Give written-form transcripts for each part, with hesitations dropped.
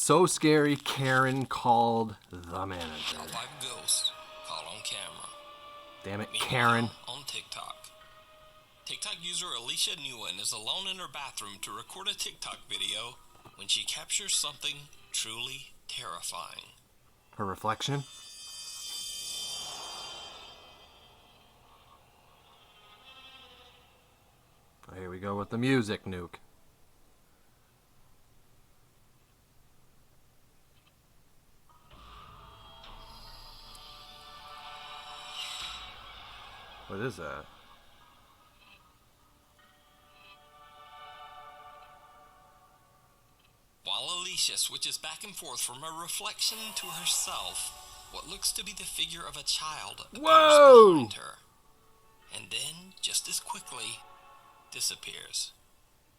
so scary, Karen called the manager. Top 5 ghosts caught on camera. Damn it, Meanwhile, Karen. on TikTok. TikTok user Alicia Nguyen is alone in her bathroom to record a TikTok video when she captures something truly terrifying. Her reflection? Oh, here we go with the music, Nuke. What is that? While Alicia switches back and forth from her reflection to herself, what looks to be the figure of a child appears behind her, and then, just as quickly, disappears.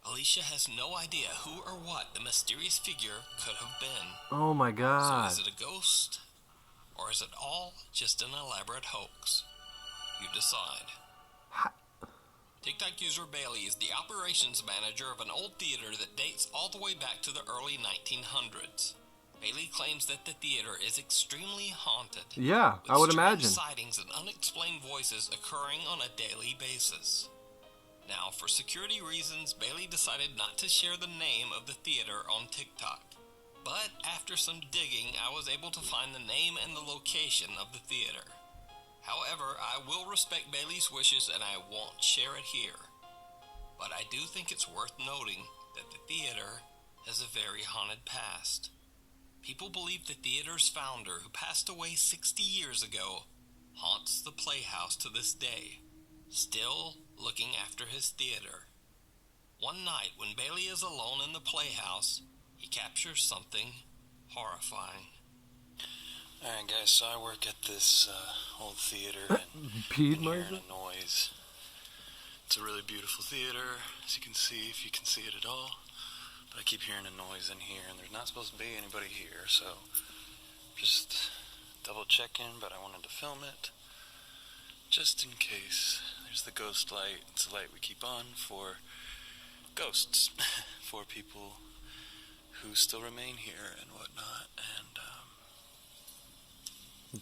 Alicia has no idea who or what the mysterious figure could have been. Oh my god. So is it a ghost, or is it all just an elaborate hoax? You decide. TikTok user Bailey is the operations manager of an old theater that dates all the way back to the early 1900s. Bailey claims that the theater is extremely haunted. Yeah, I would imagine. With sightings and unexplained voices occurring on a daily basis. Now, for security reasons, Bailey decided not to share the name of the theater on TikTok. But after some digging, I was able to find the name and the location of the theater. However, I will respect Bailey's wishes and I won't share it here. But I do think it's worth noting that the theater has a very haunted past. People believe the theater's founder, who passed away 60 years ago, haunts the playhouse to this day, still looking after his theater. One night, when Bailey is alone in the playhouse, he captures something horrifying. Alright guys, so I work at this old theater and Peed hearing a noise. It's a really beautiful theater, as you can see, if you can see it at all. But I keep hearing a noise in here, and there's not supposed to be anybody here, so just double checking, but I wanted to film it. Just in case. There's the ghost light. It's a light we keep on for ghosts, for people who still remain here and whatnot, and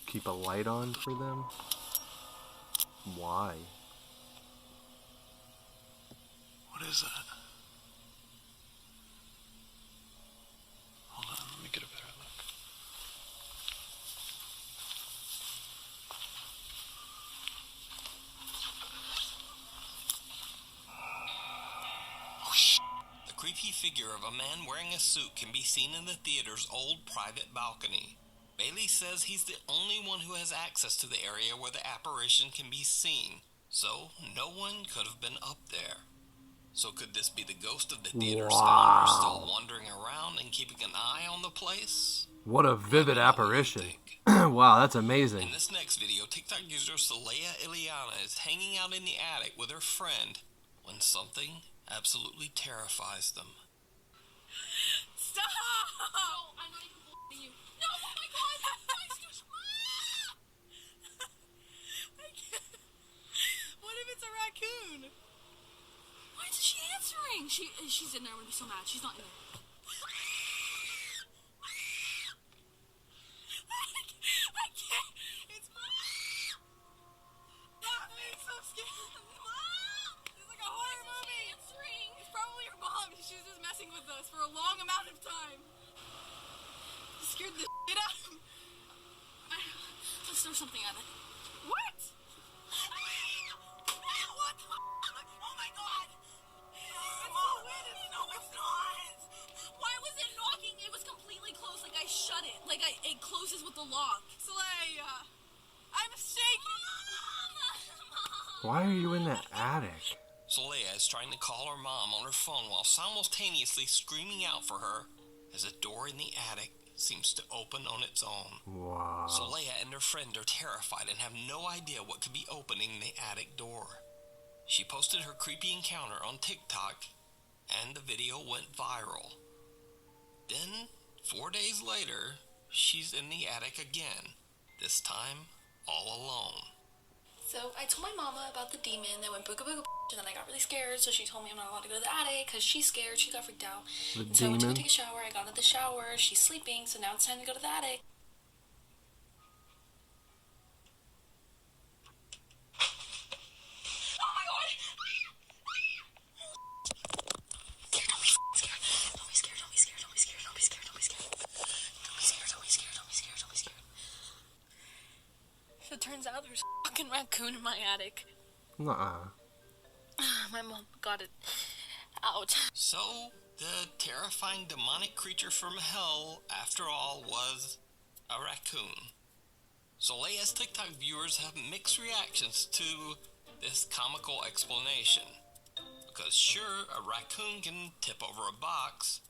Keep a light on for them? Why? what is that? Hold on, let me get a better look. Oh, shit. The creepy figure of a man wearing a suit can be seen in the theater's old private balcony. Bailey says he's the only one who has access to the area where the apparition can be seen, so no one could have been up there. So could this be the ghost of the theater's founder still wandering around and keeping an eye on the place? What a vivid apparition. Wow, that's amazing. In this next video, TikTok user Saleha Ileana is hanging out in the attic with her friend when something absolutely terrifies them. Stop! No, I'm not even you. No, oh my god! I can't. What if it's a raccoon? Why isn't she answering? She's in there. I'm gonna be so mad. She's not in there. I can't. It's Mom! That makes so scared. Mom! It's like a horror movie. Answering. It's probably her mom. She was just messing with us for a long amount of time. You scared the shit out of me. Let's throw something at it. What? What the fuck? Oh my god! It's so weird. No, it's not. Why was it knocking? It was completely closed. Like I shut it. Like it closes with the lock. Saleha, I'm shaking. Why are you in the attic? Saleha is trying to call her mom on her phone while simultaneously screaming out for her as a door in the attic seems to open on its own. Wow. Saleha and her friend are terrified and have no idea what could be opening the attic door. She posted her creepy encounter on TikTok, and the video went viral. Then, 4 days later, she's in the attic again, this time all alone. So I told my mama about the demon that went booga booga, and then I got really scared, so she told me I'm not allowed to go to the attic because she's scared. She got freaked out. The So I went to go demon? take a shower. I got in of the shower. She's sleeping, so now it's time to go to the attic. So it turns out there's a fucking raccoon in my attic. Nuh-uh. My mom got it out. So, the terrifying demonic creature from hell, after all, was a raccoon. Soleia's TikTok viewers have mixed reactions to this comical explanation. Because sure, a raccoon can tip over a box,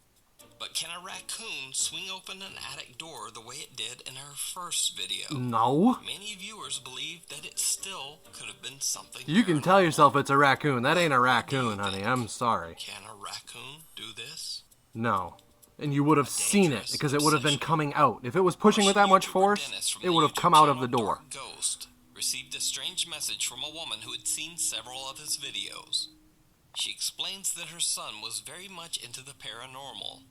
but can a raccoon swing open an attic door the way it did in her first video? No. Many viewers believe that it still could have been something You can tell paranormal. yourself it's a raccoon. That ain't a raccoon, honey. I'm sorry. Can a raccoon do this? No. And you would have seen it, because it would have been coming out. If it was pushing with that much force, it would have come out of the door. Ghost received a strange message from a woman who had seen several of his videos. She explains that her son was very much into the paranormal.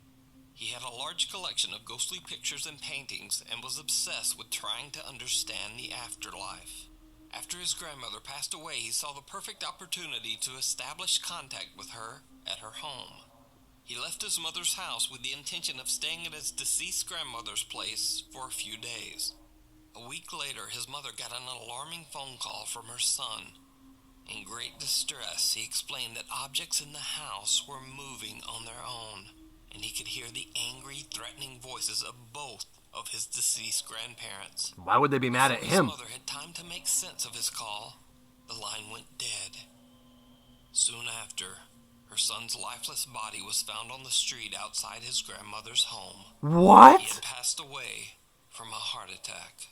He had a large collection of ghostly pictures and paintings and was obsessed with trying to understand the afterlife. After his grandmother passed away, he saw the perfect opportunity to establish contact with her at her home. He left his mother's house with the intention of staying at his deceased grandmother's place for a few days. A week later, his mother got an alarming phone call from her son. In great distress, he explained that objects in the house were moving on their own, and he could hear the angry, threatening voices of both of his deceased grandparents. Why would they be mad at Before him? his mother had time to make sense of his call, the line went dead. Soon after, her son's lifeless body was found on the street outside his grandmother's home. He What? had passed away from a heart attack.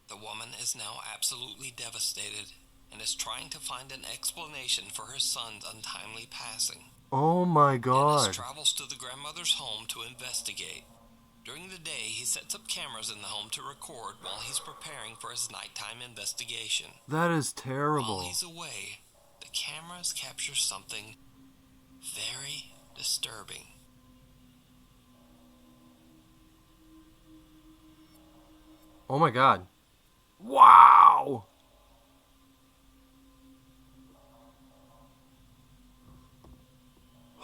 The woman is now absolutely devastated and is trying to find an explanation for her son's untimely passing. Oh my Dennis god. travels to the grandmother's home to investigate. During the day, he sets up cameras in the home to record while he's preparing for his nighttime investigation. That is While terrible. he's away, the cameras capture something very disturbing. Oh my god. Wow!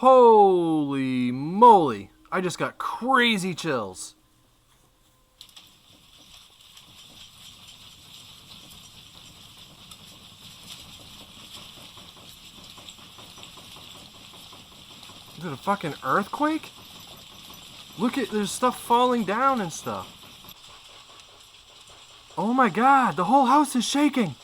Holy moly. I just got crazy chills. Is it a fucking earthquake? Look at, there's stuff falling down and stuff. Oh my god, the whole house is shaking.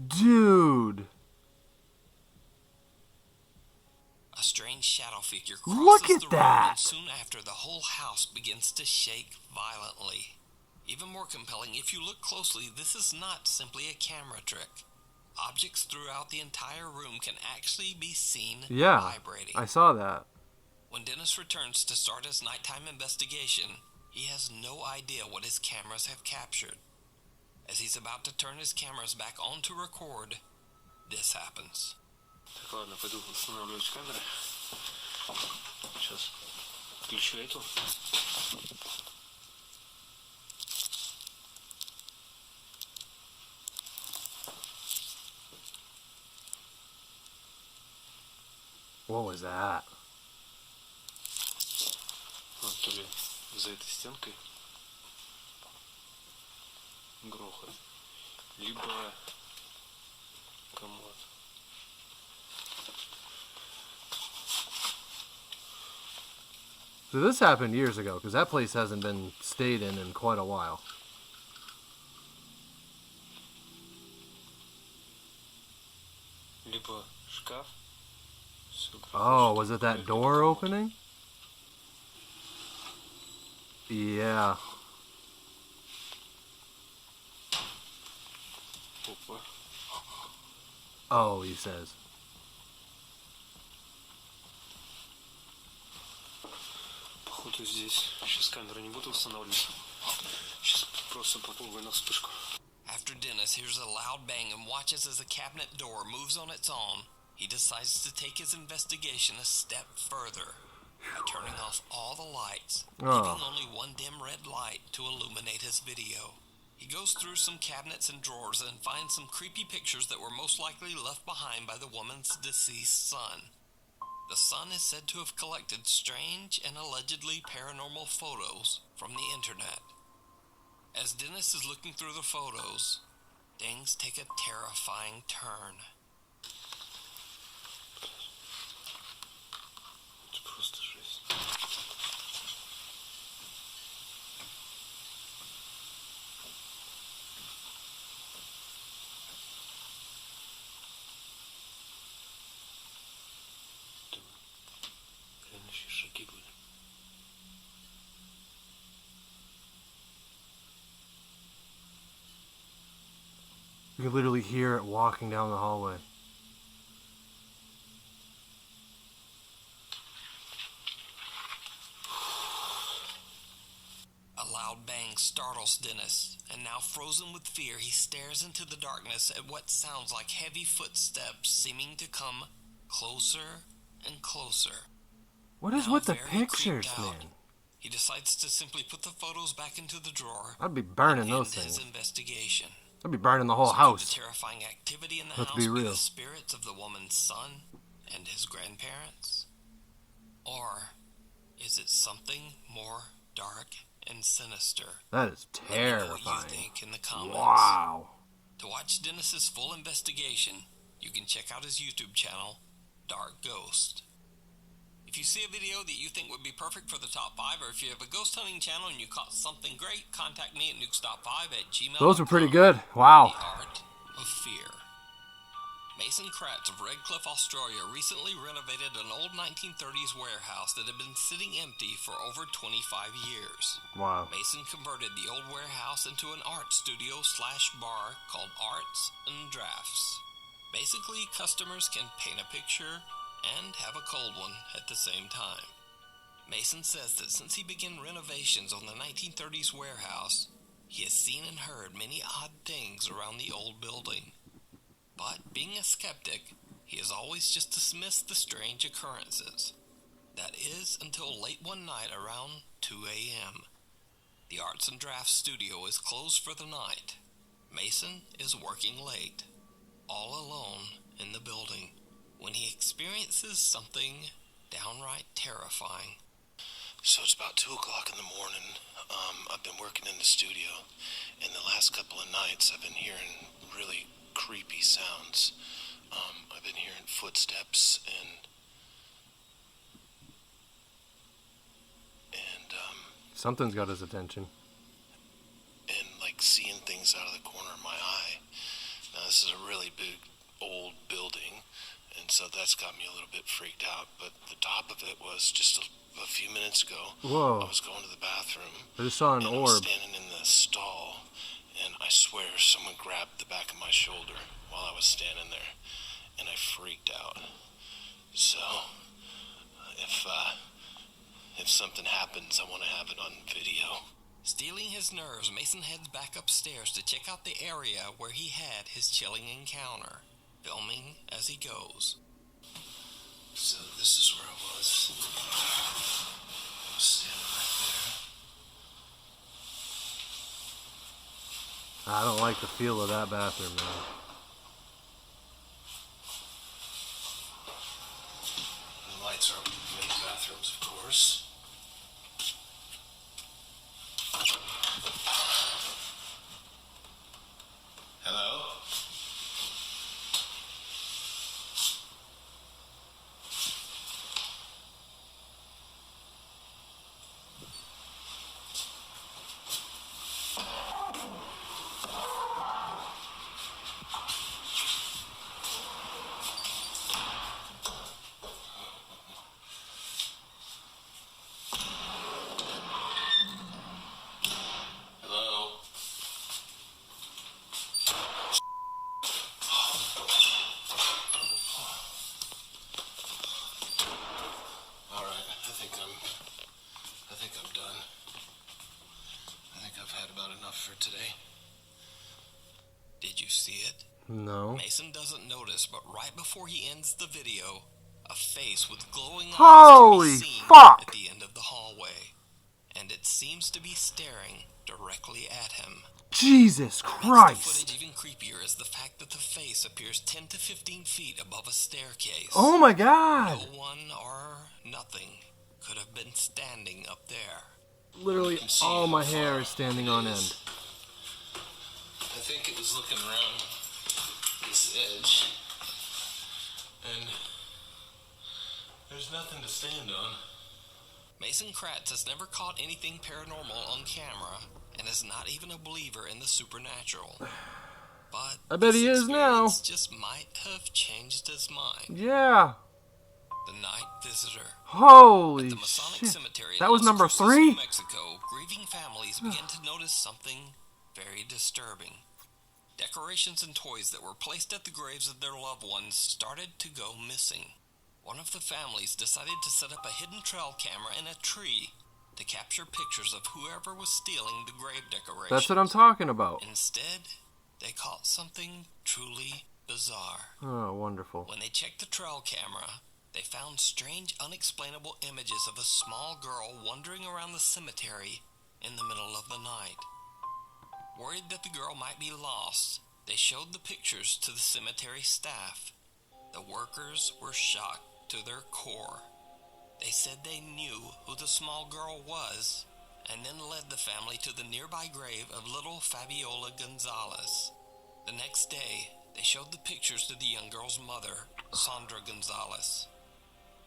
Dude. A strange shadow figure Look crosses at the room, that. and soon after, the whole house begins to shake violently. Even more compelling, if you look closely, this is not simply a camera trick. Objects throughout the entire room can actually be seen Yeah, vibrating. I saw that. When Dennis returns to start his nighttime investigation, he has no idea what his cameras have captured. As he's about to turn his cameras back on to record, this happens. Так, ладно, пойду устанавливать камеры. Сейчас включу эту. What was that? То ли за этой стенкой грохот, либо комод. So this happened years ago, because that place hasn't been stayed in quite a while. Либо шкаф. Oh, was it that door opening? Yeah. Опа. Oh, he says. Походу здесь. Сейчас камеру не буду устанавливать. Сейчас After Dennis hears a loud bang and watches as the cabinet door moves on its own, he decides to take his investigation a step further by turning off all the lights, leaving only one dim red light to illuminate his video. He goes through some cabinets and drawers and finds some creepy pictures that were most likely left behind by the woman's deceased son. The son is said to have collected strange and allegedly paranormal photos from the internet. As Dennis is looking through the photos, things take a terrifying turn. You can literally hear it walking down the hallway. A loud bang startles Dennis, and now frozen with fear, he stares into the darkness at what sounds like heavy footsteps seeming to come closer and closer. What is Now with the very pictures, creeped out, man? he decides to simply put the photos back into the drawer I'd be burning and those end his things. investigation. I'd be burning the whole So could house. the terrifying activity in the Let's house be be real. the spirits of the woman's son and his grandparents? Or is it something more dark and sinister? That is Let me know what you terrifying. think in the comments. Wow. To watch Dennis's full investigation, you can check out his YouTube channel, Dark Ghost. If you see a video that you think would be perfect for the top 5, or if you have a ghost hunting channel and you caught something great, contact me at nukestop5@gmail.com. Those were pretty good. Wow. The Art of Fear. Mason Kratz of Redcliffe, Australia recently renovated an old 1930s warehouse that had been sitting empty for over 25 years. Wow. Mason converted the old warehouse into an art studio / bar called Arts and Drafts. Basically, customers can paint a picture and have a cold one at the same time. Mason says that since he began renovations on the 1930s warehouse, he has seen and heard many odd things around the old building. But being a skeptic, he has always just dismissed the strange occurrences. That is until late one night around 2 a.m. The Arts and Drafts studio is closed for the night. Mason is working late, all alone in the building, when he experiences something downright terrifying. So it's about 2 o'clock in the morning. I've been working in the studio, and the last couple of nights I've been hearing really creepy sounds. I've been hearing footsteps and Something's got his attention. like seeing things out of the corner of my eye. Now this is a really big old building, and so that's got me a little bit freaked out. But the top of it was just a few minutes ago. Whoa. I was going to the bathroom. I just saw an and I was orb. standing in the stall, and I swear someone grabbed the back of my shoulder while I was standing there, and I freaked out. So, if something happens, I want to have it on video. Stealing his nerves, Mason heads back upstairs to check out the area where he had his chilling encounter, filming as he goes. So this is where I was. I was standing right there. I don't like the feel of that bathroom, man. The lights are in the bathrooms, of course. Hello? No. Mason doesn't notice, but right before he ends the video, a face with glowing eyes Holy can be seen fuck! at the end of the hallway, and it seems to be staring directly at him. Jesus What makes the Christ! footage even creepier is the fact that the face appears 10 to 15 feet above a staircase. Oh my God! No one or nothing could have been standing up there. Literally all my hair is standing on end. I think it was looking around this edge, and there's nothing to stand on. Mason Kratz has never caught anything paranormal on camera and is not even a believer in the supernatural. But I bet he this is now. experience just might have changed his mind. Yeah. The Night Visitor. Holy At the Masonic shit. Cemetery in That was Las number Cruces, 3? New Mexico, grieving families began to notice something very disturbing. Decorations and toys that were placed at the graves of their loved ones started to go missing. One of the families decided to set up a hidden trail camera in a tree to capture pictures of whoever was stealing the grave decorations. That's what I'm talking about. Instead, they caught something truly bizarre. Oh, wonderful. When they checked the trail camera, they found strange, unexplainable images of a small girl wandering around the cemetery in the middle of the night. Worried that the girl might be lost, they showed the pictures to the cemetery staff. The workers were shocked to their core. They said they knew who the small girl was, and then led the family to the nearby grave of little Fabiola Gonzalez. The next day, they showed the pictures to the young girl's mother, Saundra Gonzalez.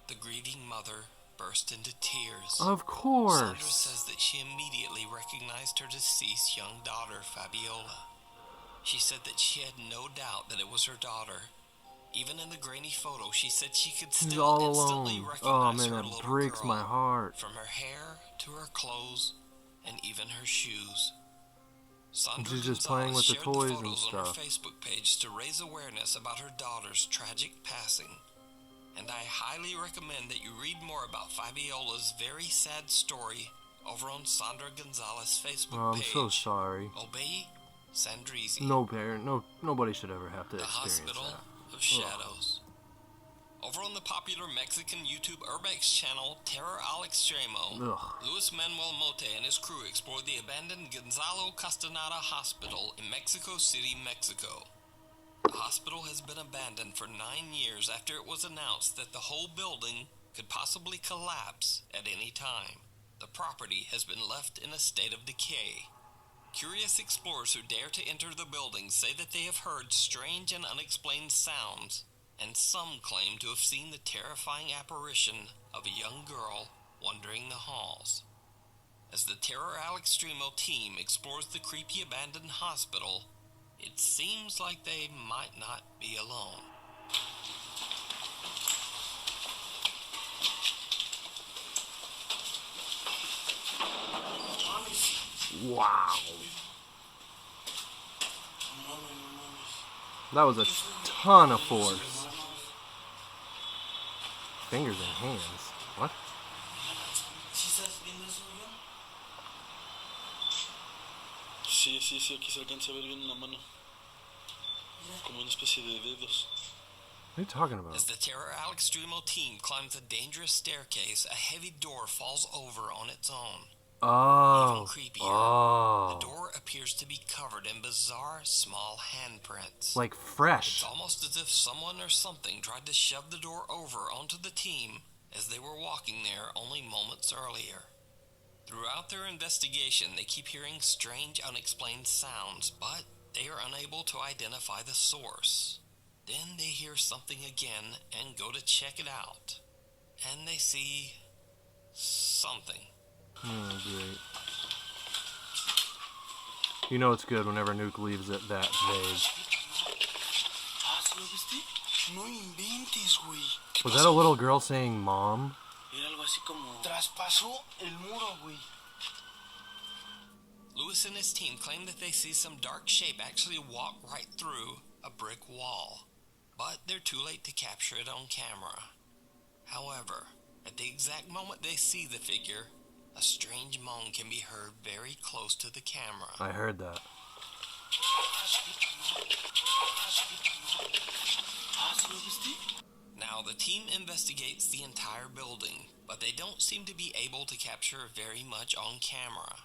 The grieving mother burst into tears. Of Saundra course. says that she immediately recognized her deceased young daughter, Fabiola. She said that she had no doubt that it was her daughter. Even in the grainy photo, she said she could She's still all instantly alone. recognize Oh man, her that little breaks girl, my heart. from her hair to her clothes and even her shoes. Saundra She's just playing with the shared toys and photos on her stuff. Facebook page to raise awareness about her daughter's tragic passing. And I highly recommend that you read more about Fabiola's very sad story over on Saundra Gonzalez's Facebook Oh, I'm page. so sorry. Obey Sandrizi. No parent, nobody should ever have to The experience Hospital that. of Shadows. Over on the popular Mexican YouTube Urbex channel Terror al Extremo, Ugh. Luis Manuel Mote and his crew explored the abandoned Gonzalo Castaneda Hospital in Mexico City, Mexico. The hospital has been abandoned for 9 years after it was announced that the whole building could possibly collapse at any time. The property has been left in a state of decay. Curious explorers who dare to enter the building say that they have heard strange and unexplained sounds, and some claim to have seen the terrifying apparition of a young girl wandering the halls. As the Terror al Extremo team explores the creepy abandoned hospital, it seems like they might not be alone. Wow. That was a ton of force. Fingers and hands. What? Sí, sí, sí, aquí se alcanza a ver bien la mano. Como una especie de dedos. What are you talking about? As the Terror al Extremo team climbs a dangerous staircase, a heavy door falls over on its own. Oh. Even creepier, Oh. the door appears to be covered in bizarre small handprints. Like fresh. It's almost as if someone or something tried to shove the door over onto the team as they were walking there only moments earlier. Throughout their investigation, they keep hearing strange, unexplained sounds, but they are unable to identify the source. Then they hear something again and go to check it out. And they see something. Oh, great. You know it's good whenever Nuke leaves it that vague. Ah, ¿sí lo viste? No inventes, güey. Was that a little girl saying mom? Era algo así como... Traspasó el muro, güey. Lewis and his team claim that they see some dark shape actually walk right through a brick wall, but they're too late to capture it on camera. However, at the exact moment they see the figure, a strange moan can be heard very close to the camera. I heard that. Now, the team investigates the entire building, but they don't seem to be able to capture very much on camera.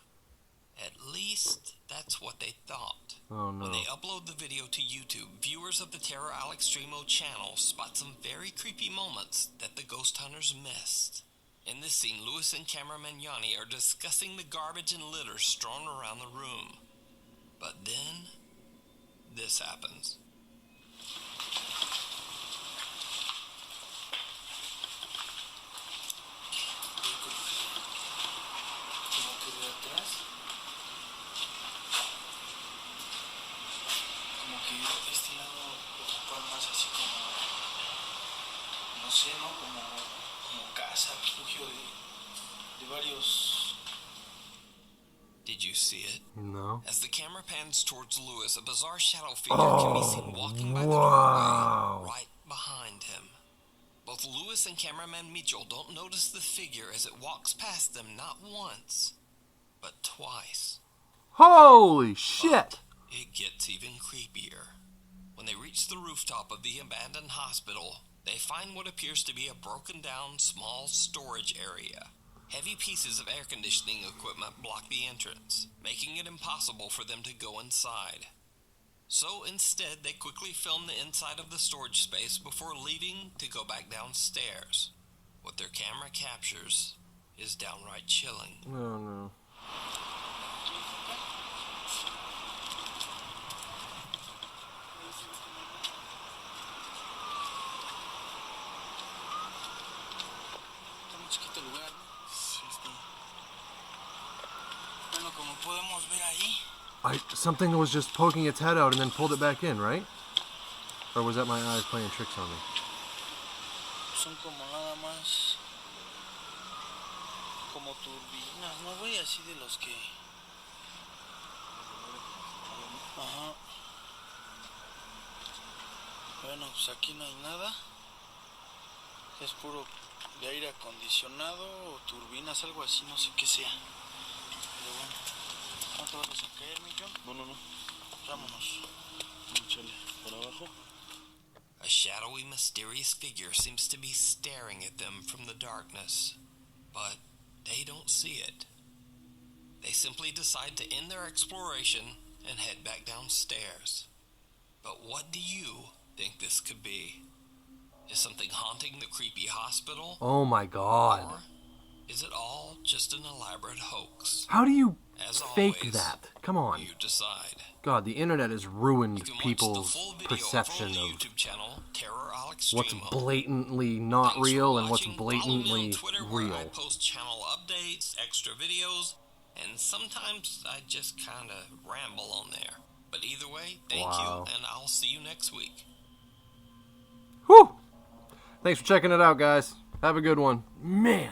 At least, that's what they thought. Oh no. When they upload the video to YouTube, viewers of the Terror Al Extremo channel spot some very creepy moments that the ghost hunters missed. In this scene, Lewis and cameraman Yanni are discussing the garbage and litter strewn around the room. But then, this happens. Did you see it? No. As the camera pans towards Lewis, a bizarre shadow figure can be seen walking by the wow. doorway right behind him. Both Lewis and cameraman Mitchell don't notice the figure as it walks past them not once, but twice. Holy shit! It gets even creepier. When they reach the rooftop of the abandoned hospital, they find what appears to be a broken down small storage area. Heavy pieces of air conditioning equipment block the entrance, making it impossible for them to go inside. So instead, they quickly film the inside of the storage space before leaving to go back downstairs. What their camera captures is downright chilling. Oh no. Something was just poking its head out and then pulled it back in, right? Or was that my eyes playing tricks on me? Son como nada más como turbinas, ¿no, güey? Así de los que... Ajá. Bueno, pues aquí no hay nada. Es puro de aire acondicionado o turbinas, algo así, no sé qué sea. Pero bueno, ¿no te vas a caer, mi John? No, no, no. Vámonos. Échale por abajo. A shadowy, mysterious figure seems to be staring at them from the darkness, but they don't see it. They simply decide to end their exploration and head back downstairs. But what do you think this could be? Is something haunting the creepy hospital? Oh my god. Or is it all just an elaborate hoax? How do you As fake always, that? Come on. You decide. God, the internet has ruined You can watch the people's full video perception over on the of YouTube channel, Terror Al what's Extremo. blatantly not Thanks for real and what's watching. Follow me on blatantly Twitter where I real. post channel updates, extra videos, and sometimes I just kind of ramble on there. But either way, thank Wow. you, and I'll see you next week. Whew! Thanks for checking it out, guys. Have a good one. Man,